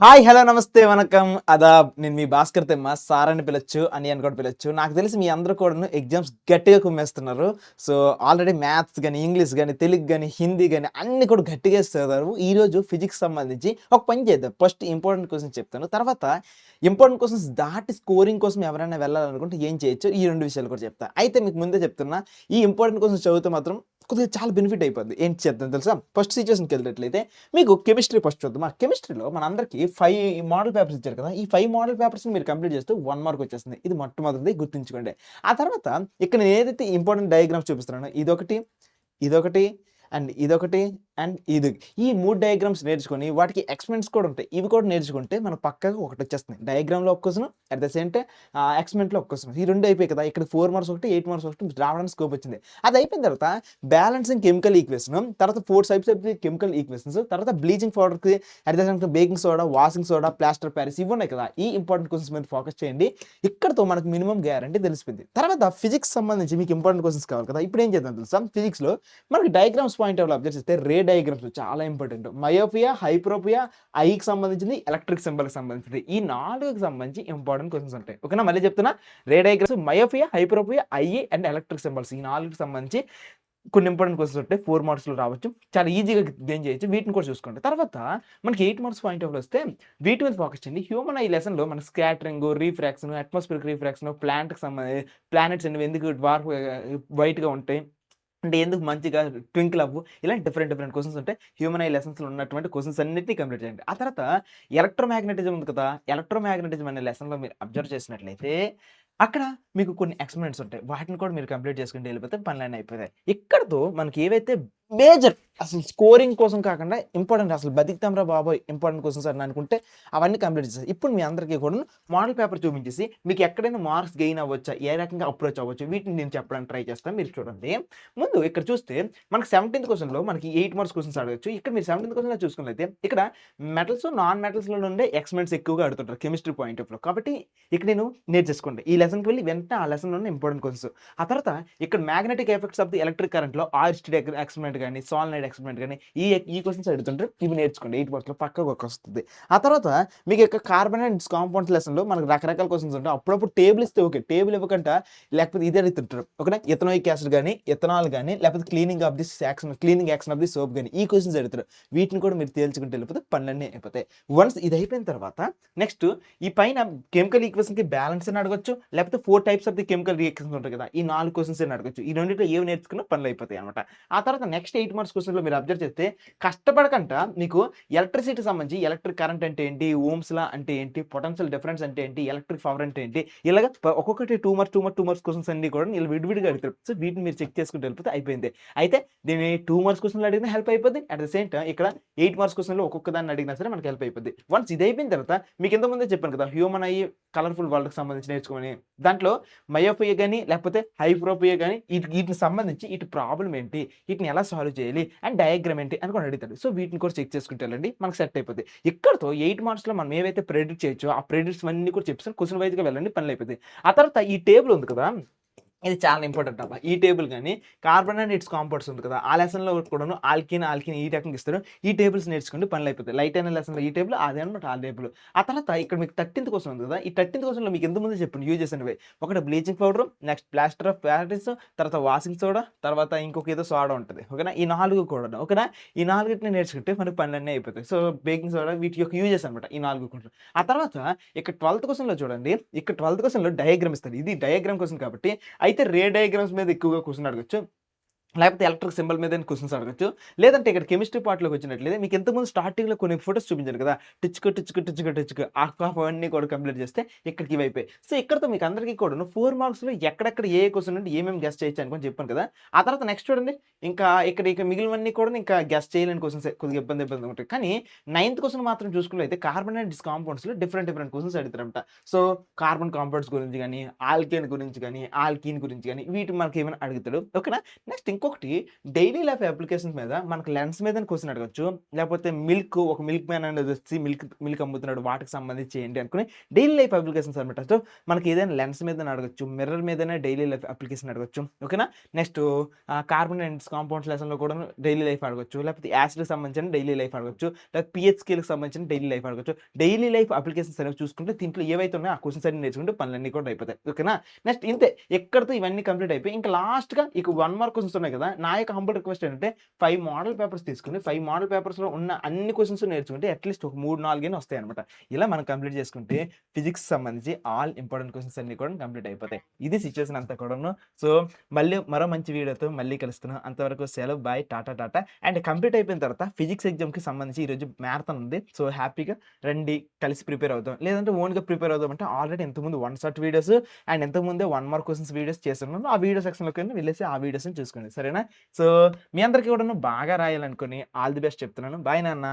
Hi! Hello! నమస్తే, వణకం, ఆదాబ్. నేను మీ Bhaskar Timma. Sir అని పిలొచ్చు, అని కూడా పిలొచ్చు. నాకు తెలిసి మీ అందరూ కూడాను ఎగ్జామ్స్ గట్టిగా కుమ్మేస్తున్నారు. సో, ఆల్రెడీ మ్యాథ్స్ గాని, ఇంగ్లీష్ గాని, తెలుగు గాని, హిందీ గాని అన్నీ కూడా గట్టిగా చదివారు. ఈరోజు ఫిజిక్స్ సంబంధించి ఒక పని చేద్దాం. ఫస్ట్ ఇంపార్టెంట్ క్వెషన్స్ చెప్తాను. తర్వాత ఇంపార్టెంట్ క్వెషన్స్ దాటి స్కోరింగ్ కోసం ఎవరైనా వెళ్ళాలనుకుంటే ఏం చేయొచ్చు? ఈ 2 విషయాలు కూడా చెప్తా. అయితే మీకు ముందే చెప్తున్నా, ఈ ఇంపార్టెంట్ క్వెషన్స్ చదివితే మాత్రం కొద్దిగా చాలా బెనిఫిట్ అయిపోద్ది. ఏంటి చేద్దాం తెలుసా? ఫస్ట్ సిట్యుయేషన్‌కెళ్ళినట్లయితే మీకు కెమిస్ట్రీ ఫస్ట్ చూద్దామా? కెమిస్ట్రీలో మనందరికీ 5 మోడల్ పేపర్స్ ఇచ్చారు కదా! ఈ 5 మోడల్ పేపర్స్‌ని మీరు కంప్లీట్ చేస్తే 1 మార్క్ వచ్చేస్తుంది. ఇది మొట్టమొదటిది గుర్తుంచుకోండి. ఆ తర్వాత ఇక్కడ నేను ఏదైతే ఇంపార్టెంట్ డయాగ్రామ్స్ చూపిస్తున్నానో ఇదొకటి, ఇదొకటి ఇదొకటి ఇది. ఈ 3 డయాగ్రామ్స్ నేర్చుకొని వాటికి ఎక్స్‌పెరిమెంట్స్ కూడా ఉంటాయి. ఇవి కూడా నేర్చుకుంటే మనకు పక్కాగా ఒకటొచ్చేస్తుంది. డయాగ్రామ్‌లో ఒక question at the same time ఎక్స్‌పెరిమెంట్‌లో ఒక క్వెషన్. ఈ 2 అయిపోయాయి కదా! ఇక్కడ 4 మార్క్స్ ఒకటి, 8 మార్క్స్ ఒకటి రావడానికి స్కోప్ వచ్చింది. అది అయిపోయిన తర్వాత బ్యాలెన్సింగ్ కెమికల్ ఈక్వేషన్, తర్వాత 4 types of the chemical equations, తర్వాత బ్లీచింగ్ పౌడర్‌కి at the same time baking soda, washing soda, plaster of Paris ఇవి ఉన్నాయి కదా! ఈ ఇంపార్టెంట్ క్వెషన్స్ మీద ఫోకస్ చేయండి. ఇక్కడితో మనకు మినిమమ్ గ్యారంటీ తెలిసిపోయింది. తర్వాత ఫిజిక్స్ సంబంధించి మీకు ఇంపార్టెంట్ క్వెషన్స్ కావాలి కదా! ఇప్పుడు ఏం చేద్దాం తెలుసా? ఫిజిక్స్‌లో మనకి డయాగ్రామ్స్ పాయింట్ ఆఫ్ వ్యూలో అబ్జర్వ్ చేస్తే రే డయాగ్రామ్స్ చాలా ఇంపార్టెంట్. మయోపియా, హైప్రోపియా, ఐకి సంబంధించింది, ఎలక్ట్రిక్ సింబల్‌కి సంబంధించింది. ఈ 4కి సంబంధించి ఇంపార్టెంట్ క్వెషన్స్ ఉంటాయి. ఓకేనా? మళ్ళీ చెప్తున్నా. Ray diagrams, myopia, hyperopia, and electric symbols ఈ 4కి సంబంధించి కొన్ని ఇంపార్టెంట్ క్వెషన్స్ ఉంటాయి. 4 మార్క్స్‌లో రావచ్చు. చాలా ఈజీగా గెయిన్ చేయొచ్చు. వీటిని కూడా చూసుకోండి. తర్వాత మనకి 8 మార్క్స్ పాయింట్ ఆఫ్ వ్యూలో వస్తే వీటి మీద ఫోకస్ చేయండి. హ్యూమన్ ఐ లెసన్‌లో మన scattering, refraction, atmospheric refraction, planets అనేవి ఎందుకు వైట్‌గా ఉంటాయి? అంటే ఎందుకు మంచిగా ట్వింకిల్ అవ్వు? ఇలా డిఫరెంట్ డిఫరెంట్ క్వెషన్స్ ఉంటాయి. హ్యూమన్ ఐ లెసన్స్‌లో ఉన్నటువంటి క్వెషన్స్ అన్నిటిని కంప్లీట్ చేయండి. ఆ తర్వాత ఎలక్ట్రోమాగ్నెటిజం ఉంది కదా! ఎలక్ట్రోమాగ్నెటిజం అనే లెసన్‌లో మీరు అబ్జర్వ్ చేసినట్లయితే అక్కడ మీకు కొన్ని ఎక్స్‌పెరిమెంట్స్ ఉంటాయి. వాటిని కూడా మీరు కంప్లీట్ చేసుకుంటూ ఎళ్ళిపోతే పనులన్నీ అయిపోతాయి. ఇక్కడితో మనకి ఏవైతే మేజర్ అసలు స్కోరింగ్ కోసం కాకుండా ఇంపార్టెంట్ అసలు బతుకుతాంరా బాబోయ్! ఇంపార్టెంట్ క్వెషన్స్ అని అనుకుంటే అవన్నీ కంప్లీట్ చేసేయి. ఇప్పుడు మీ అందరికీ కూడాను మోడల్ పేపర్ చూపించేసి మీకు ఎక్కడైనా మార్క్స్ గెయిన్ అవ్వచ్చా? ఏ రకంగా అప్రోచ్ అవ్వచ్చు? వీటిని నేను చెప్పడానికి ట్రై చేస్తాను. మీరు చూడండి. ముందు ఇక్కడ చూస్తే మనకి 17థ్ క్వెషన్‌లో మనకి 8 మార్క్స్ క్వెషన్స్ అడగొచ్చు. ఇక్కడ మీరు 17థ్ క్వెషన్‌లో చూసుకున్నట్లయితే ఇక్కడ మెటల్స్, నాన్ మెటల్స్‌లో నుండే ఎక్స్‌పెరిమెంట్స్ ఎక్కువగా అడుగుతుంటారు కెమిస్ట్రీ పాయింట్ ఆఫ్ వ్యూలో. కాబట్టి ఇక్కడ నేను నేర్చేసుకోండి. ఈ లెసన్‌కి వెళ్లి వెంటనే ఆ లెసన్‌లోనే ఇంపార్టెంట్ క్వెషన్స్. ఆ తర్వాత ఇక్కడ magnetic effects of the electric కరెంట్‌లో ఆయిస్టెడ్ ఎక్స్‌పెరిమెంట్ గాని, సోలనాయిడ్ ఎక్స్‌పెరిమెంట్ గాని ఈ క్వెషన్స్ అడుగుతుంటారు. ఇవి నేర్చుకోండి. 8 మార్క్స్‌లో పక్కాగా వస్తది. ఆ తర్వాత మీకు యొక్క కార్బన్ అండ్ కాంపౌండ్స్ లెసన్‌లో మనకు రకరకాల క్వెషన్స్ ఉంటాయి. అప్పుడప్పుడు టేబుల్ ఇస్తే ఓకే. టేబుల్ ఇవ్వకుండా లేకపోతే ఇది అడుగుతుంటారు. ఓకేనా? ఇథనోయిక్ యాసిడ్ గాని, ఇథనాల్ గాని లేకపోతే cleaning action of the soap గాని ఈ క్వెషన్స్ అడుగుతారు. వీటిని కూడా మీరు తేల్చుకుంటూ వెళ్ళిపోతే పనులన్నీ అయిపోతాయి. వన్స్ ఇది అయిపోయిన తర్వాత నెక్స్ట్ ఈ పైన కెమికల్ ఈక్వేషన్‌కి బ్యాలెన్స్ అని అడగొచ్చు. లేకపోతే 4 types of the chemical reactions ఉంటాయి కదా! ఈ 4 క్వెషన్స్ అని అడగొచ్చు. ఈ రెండిట్లో ఏవి నేర్చుకున్నా పనులయిపోతాయి అన్నమాట. ఆ తర్వాత నెక్స్ట్ 8 మార్క్స్ క్వెషన్‌లో మీరు అబ్జర్వ్ చేస్తే కష్టపడకంట మీకు ఎలక్ట్రిసిటీకి సంబంధించి ఎలక్ట్రిక్ కరెంట్ అంటే ఏంటి? ఓమ్స్ లా అంటే ఏంటి? పొటెన్షియల్ డిఫరెన్స్ అంటే ఏంటి? ఎలక్ట్రిక్ పవర్ అంటే ఏంటి? ఇలాగ ఒక్కొక్కటి 2 మార్క్స్ క్వెషన్స్ అన్నీ కూడా ఈళ్ళు విడివిడిగా అడుగుతారు. సో, వీటిని మీరు చెక్ చేసుకుంటూ వెళ్ళిపోతే అయిపోయింది. అయితే దీన్ని 2 మార్క్స్ క్వెషన్‌లో అడిగినా హెల్ప్ అయిపోద్ది. అట్ ద సేమ్ టైమ్ ఇక్కడ 8 మార్క్స్ క్వెషన్‌లో ఒక్కొక్క దాన్ని అడిగినా సరే మనకి హెల్ప్ అయిపోద్ది. వన్స్ ఇది అయిపోయిన తర్వాత మీకు ఇంతకు ముందే చెప్పాను కదా! హ్యూమన్ ఐ కలర్‌ఫుల్ వరల్డ్‌కి సంబంధించి నేర్చుకోమని. దాంట్లో మయోపియా గాని, లేకపోతే హైప్రోపియా గాని వీటికి సంబంధించి ఈటి ప్రాబ్లమ్ ఏంటి? వీటిని ఎలా సాల్వ్ చేయాలి? అండ్ డయాగ్రామ్ ఏంటి? అని కూడా అడుగుతాడు. సో, వీటిని కూడా చెక్ చేసుకుంటూ వెళ్ళండి. మనకు సెట్ అయిపోద్ది. ఇక్కడితో 8 మార్క్స్‌లో మనం ఏవైతే ప్రెడిక్ట్ చేయొచ్చో, ఆ ప్రెడిక్ట్స్ అన్నీ కూడా చెప్పేసాను. క్వెషన్ వైస్‌గా వెళ్ళండి పనులయిపోతాయి. ఆ తర్వాత ఈ టేబుల్ ఉంది కదా! ఇది చాలా ఇంపార్టెంట్ అబ్బా! ఈ టేబుల్ గాని, కార్బన్ అండ్ ఇట్స్ కాంపౌండ్స్ ఉంది కదా! ఆ లెసన్‌లో కూడాను ఆల్కీన్ ఈ రకంగా ఇస్తారు. ఈ టేబుల్స్ నేర్చుకోండి పనులయిపోతాయి. లైట్ అయిన లెసన్‌లో ఈ టేబుల్, అదనమాట ఆ టేబుల్. ఆ తర్వాత ఇక్కడ మీకు 13థ్ క్వెషన్ ఉంది కదా! ఈ 13థ్ క్వెషన్‌లో మీకు ఇంతకు ముందే చెప్పాను యూజెస్ అనేవి. ఒకటి bleaching powder, next plaster of Paris, తర్వాత వాషింగ్ సోడా, తర్వాత ఇంకొక ఏదో సోడా ఉంటది. ఓకేనా? ఈ 4 కూడాను. ఓకేనా? ఈ 4 నేర్చుకుంటే మనకి పనులన్నీ అయిపోతాయి. సో, బేకింగ్ సోడా వీటి యొక్క యూజెస్ అనమాట ఈ 4 కూడా. ఆ తర్వాత ఇక్కడ 12థ్ క్వెషన్‌లో చూడండి. ఇక్కడ 12థ్ క్వెషన్‌లో డయాగ్రామ్ ఇస్తాడు. ఇది డయాగ్రామ్ క్వెషన్ కాబట్టి అయితే రే డయాగ్రామ్స్ మీద ఎక్కువగా క్వెషన్ అడగొచ్చు. లేకపోతే ఎలక్ట్రిక్ సింబల్ మీదైనా క్వెషన్స్ అడగొచ్చు. లేదంటే ఇక్కడ కెమిస్ట్రీ పార్ట్‌లోకి వచ్చినట్లయితే మీకు ఇంతకుముందు స్టార్టింగ్‌లో కొన్ని ఫోటోస్ చూపించాను కదా! టిచ్‌కు అవన్నీ కూడా కంప్లీట్ చేస్తే ఇక్కడికి ఇవి అయిపోయాయి. సో, ఇక్కడితో మీకు అందరికీ కూడాను 4 మార్క్స్‌లో ఎక్కడెక్కడ ఏ క్వెషన్ నుండి ఏమేమి గెస్ చేయొచ్చు అనుకోని చెప్పాను కదా! ఆ తర్వాత నెక్స్ట్ చూడండి. ఇంకా ఇక మిగిలినవన్నీ కూడా ఇంకా గెస్ చేయలేని క్వెషన్సే. కొద్దిగా ఇబ్బందిగా ఉంటాయి. కానీ నైన్త్ క్వెషన్ మాత్రం చూసుకున్నట్లయితే carbon and it's కాంపౌండ్స్‌లో different different questions అడుగుతారన్నమాట. So, carbon compounds గురించి గాని, ఆల్కేన్ గురించి గాని, ఆల్కీన్ గురించి గాని వీటి మనకేమైనా అడుగుతాడు. ఓకేనా? నెక్స్ట్ ఇంకొకటి డైలీ లైఫ్ అప్లికేషన్స్ మీద మనకు లెన్స్ మీదనే క్వెషన్ అడగొచ్చు. లేకపోతే ఒక మిల్క్ మ్యాన్ అనేది వచ్చి మిల్క్ అమ్ముతున్నాడు. వాటికి సంబంధించి ఏంటి అనుకుని డైలీ లైఫ్ అప్లికేషన్స్ అనమాట. సో, మనకి ఏదైనా లెన్స్ మీదనే అడగొచ్చు. మిర్రర్ మీదనే డైలీ లైఫ్ అప్లికేషన్ అడగొచ్చు. ఓకేనా? నెక్స్ట్ కార్బన్ అండ్ కాంపౌండ్స్ లెసన్‌లో కూడాను డైలీ లైఫ్ అడగొచ్చు. లేకపోతే యాసిడ్‌కి సంబంధించిన డైలీ లైఫ్ అడగొచ్చు. లేకపోతే పీహెచ్ స్కేల్‌కి సంబంధించిన డైలీ లైఫ్ అడగొచ్చు. డైలీ లైఫ్ అప్లికేషన్స్ అనేవి చూసుకుంటే దీంట్లో ఏవైతే ఉన్నాయో ఆ క్వెషన్స్ అన్ని నేర్చుకుంటే పనులన్నీ కూడా అయిపోతాయి. ఓకేనా? నెక్స్ట్ ఇంతే. ఇక్కడితో ఇవన్నీ కంప్లీట్ అయిపోయి ఇంకా లాస్ట్‌గా ఇక 1 మార్క్ క్వెషన్స్ ఉన్నాయి కదా! నా యొక్క హంబుల్ రిక్వెస్ట్ ఏంటంటే 5 మోడల్ పేపర్స్ తీసుకొని 5 మోడల్ పేపర్స్‌లో ఉన్న అన్ని క్వెషన్స్ నేర్చుకుంటే అట్‌లీస్ట్ ఒక 3, 4 అయినా వస్తాయన్నమాట. ఇలా మనం కంప్లీట్ చేసుకుంటే ఫిజిక్స్ సంబంధించి ఆల్ ఇంపార్టెంట్ క్వెషన్స్ అన్నీ కూడా కంప్లీట్ అయిపోతాయి. ఇది సిట్యుయేషన్ అంతా కూడాను. సో, మళ్ళీ మరో మంచి వీడియోతో మళ్ళీ కలుస్తున్నాం. అంతవరకు సెలవు. Bye. Tata tata. And complete అయిపోయిన తర్వాత ఫిజిక్స్ ఎగ్జామ్‌కి సంబంధించి ఈరోజు మ్యారథాన్ ఉంది. సో, హ్యాపీగా రండి కలిసి ప్రిపేర్ అవుదాం. లేదంటే ఓన్‌గా ప్రిపేర్ అవుదాం అంటే ఆల్రెడీ ఇంతకుముందు వన్ షాట్ వీడియోస్ అండ్ ఇంతకుముందే 1 మార్క్ క్వెషన్స్ వీడియోస్ చేసున్నాను. ఆ వీడియో సెక్షన్‌లోకి వెళ్ళేసి ఆ వీడియోస్‌ని చూసుకోండి. సరేనా? సో, మీ అందరికీ కూడాను బాగా రాయాలనుకోని ఆల్ ది బెస్ట్ చెప్తున్నాను. బాయ్ నాన్న.